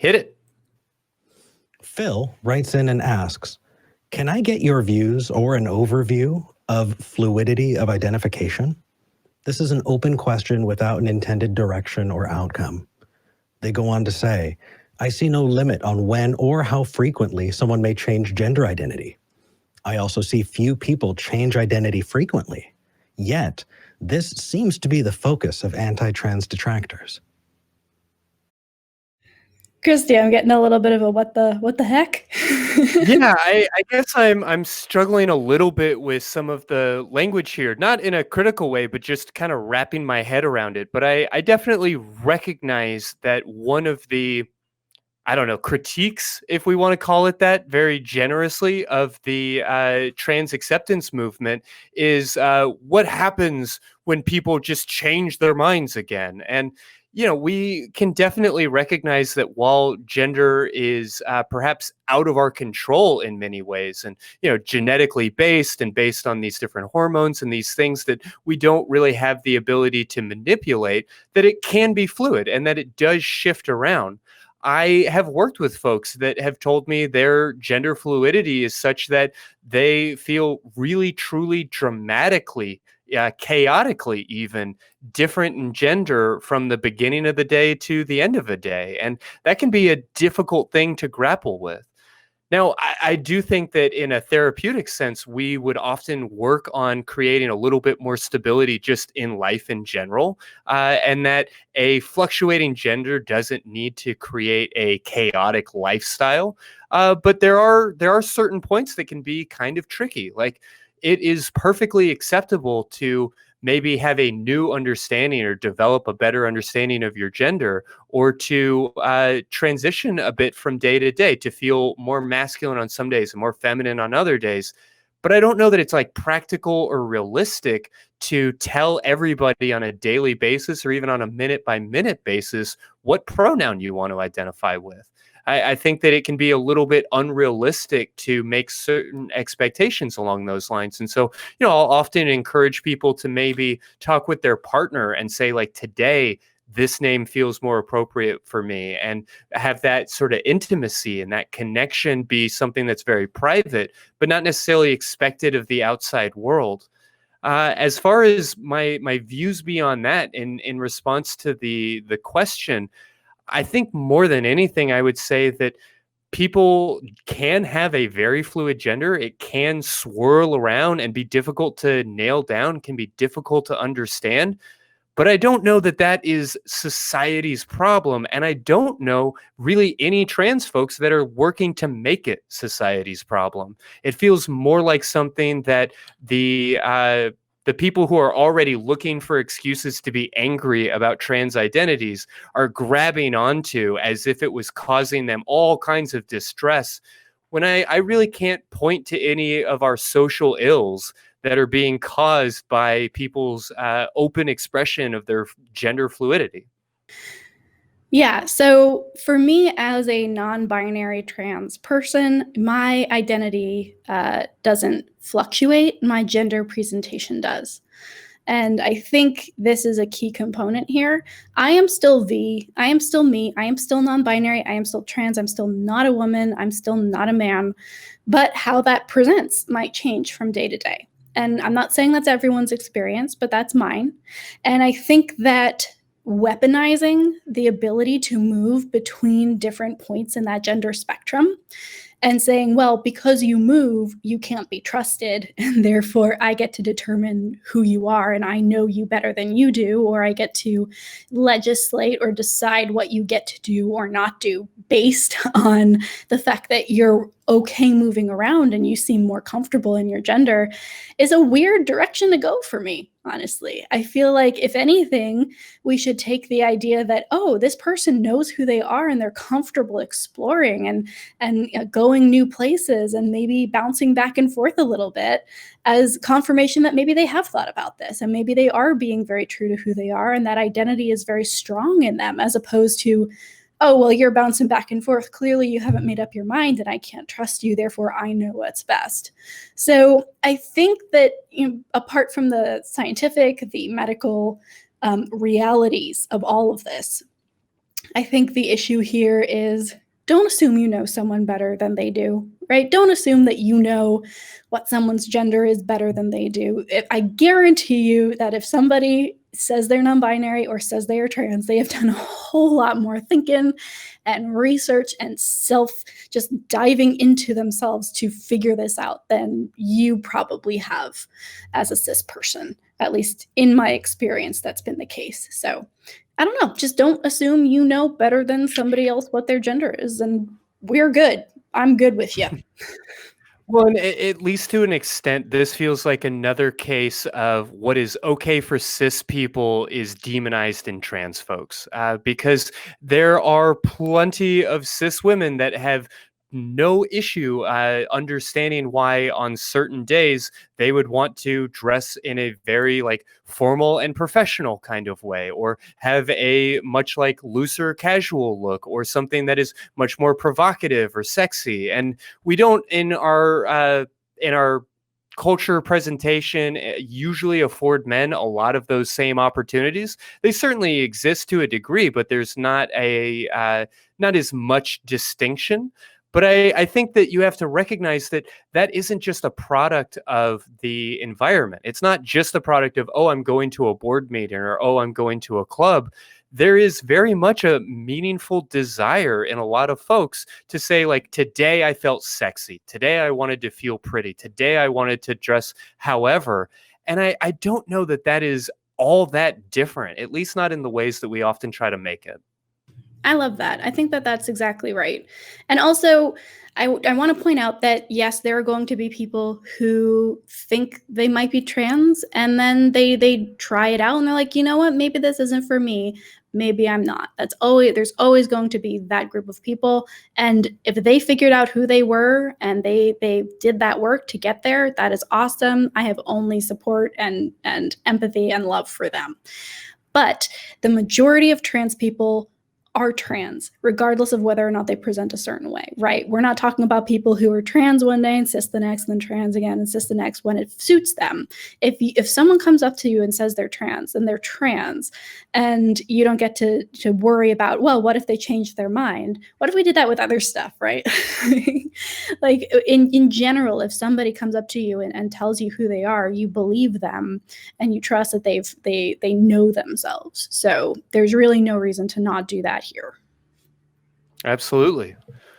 Hit it. Phil writes in and asks, can I get your views or an overview of fluidity of identification? This is an open question without an intended direction or outcome. They go on to say, I see no limit on when or how frequently someone may change gender identity. I also see few people change identity frequently. Yet, this seems to be the focus of anti-trans detractors. Christy, I'm getting a little bit of a what the heck? Yeah, I guess I'm struggling a little bit with some of the language here, not in a critical way, but just kind of wrapping my head around it. But I definitely recognize that one of the, I don't know, critiques, if we want to call it that, very generously, of the trans acceptance movement is what happens when people just change their minds again. And we can definitely recognize that while gender is perhaps out of our control in many ways and, genetically based and based on these different hormones and these things that we don't really have the ability to manipulate, that it can be fluid and that it does shift around. I have worked with folks that have told me their gender fluidity is such that they feel really, truly, dramatically, chaotically even different in gender from the beginning of the day to the end of a day. And that can be a difficult thing to grapple with. Now, I do think that in a therapeutic sense, we would often work on creating a little bit more stability just in life in general, and that a fluctuating gender doesn't need to create a chaotic lifestyle. But there are certain points that can be kind of tricky. Like, it is perfectly acceptable to maybe have a new understanding or develop a better understanding of your gender, or to transition a bit from day to day to feel more masculine on some days and more feminine on other days. But I don't know that it's like practical or realistic to tell everybody on a daily basis or even on a minute by minute basis what pronoun you want to identify with. I think that it can be a little bit unrealistic to make certain expectations along those lines. And so, I'll often encourage people to maybe talk with their partner and say, like, today, this name feels more appropriate for me, and have that sort of intimacy and that connection be something that's very private, but not necessarily expected of the outside world. As far as my views beyond that, in response to the question, I think more than anything, I would say that people can have a very fluid gender. It can swirl around and be difficult to nail down, can be difficult to understand. But I don't know that that is society's problem. And I don't know really any trans folks that are working to make it society's problem. It feels more like something that the people who are already looking for excuses to be angry about trans identities are grabbing onto as if it was causing them all kinds of distress, when I really can't point to any of our social ills that are being caused by people's open expression of their gender fluidity. Yeah, so for me as a non-binary trans person, my identity doesn't fluctuate, my gender presentation does. And I think this is a key component here. I am still V, I am still me, I am still non-binary, I am still trans, I'm still not a woman, I'm still not a man, but how that presents might change from day to day. And I'm not saying that's everyone's experience, but that's mine. And I think that weaponizing the ability to move between different points in that gender spectrum and saying, well, because you move, you can't be trusted, and therefore I get to determine who you are, and I know you better than you do, or I get to legislate or decide what you get to do or not do based on the fact that you're okay moving around and you seem more comfortable in your gender, is a weird direction to go for me, honestly. I feel like, if anything, we should take the idea that, oh, this person knows who they are and they're comfortable exploring and going new places and maybe bouncing back and forth a little bit, as confirmation that maybe they have thought about this and maybe they are being very true to who they are and that identity is very strong in them, as opposed to, oh, well, you're bouncing back and forth. Clearly you haven't made up your mind and I can't trust you. Therefore, I know what's best. So I think that, apart from the scientific, the medical realities of all of this, I think the issue here is don't assume you know someone better than they do, right? Don't assume that you know what someone's gender is better than they do. I guarantee you that if somebody says they're non-binary or says they are trans, they have done a whole lot more thinking and research and just diving into themselves to figure this out than you probably have as a cis person. At least in my experience, that's been the case. So I don't know, just don't assume you know better than somebody else what their gender is, and we're good. I'm good with you. Well, and at least to an extent, this feels like another case of what is okay for cis people is demonized in trans folks, because there are plenty of cis women that have no issue understanding why on certain days they would want to dress in a very like formal and professional kind of way, or have a much like looser casual look, or something that is much more provocative or sexy. And we don't in our culture presentation usually afford men a lot of those same opportunities. They certainly exist to a degree, but there's not as much distinction. But I think that you have to recognize that that isn't just a product of the environment. It's not just a product of, oh, I'm going to a board meeting, or, oh, I'm going to a club. There is very much a meaningful desire in a lot of folks to say, like, today I felt sexy. Today I wanted to feel pretty. Today I wanted to dress however. And I don't know that that is all that different, at least not in the ways that we often try to make it. I love that. I think that that's exactly right. And also, I want to point out that, yes, there are going to be people who think they might be trans, and then they try it out and they're like, you know what, maybe this isn't for me. Maybe I'm not. There's always going to be that group of people. And if they figured out who they were and they did that work to get there, that is awesome. I have only support and empathy and love for them. But the majority of trans people are trans, regardless of whether or not they present a certain way, right? We're not talking about people who are trans one day and cis the next, and then trans again and cis the next when it suits them. If someone comes up to you and says they're trans, then they're trans, and you don't get to worry about, well, what if they change their mind? What if we did that with other stuff, right? Like in general, if somebody comes up to you and tells you who they are, you believe them and you trust that they know themselves. So there's really no reason to not do that here. Absolutely.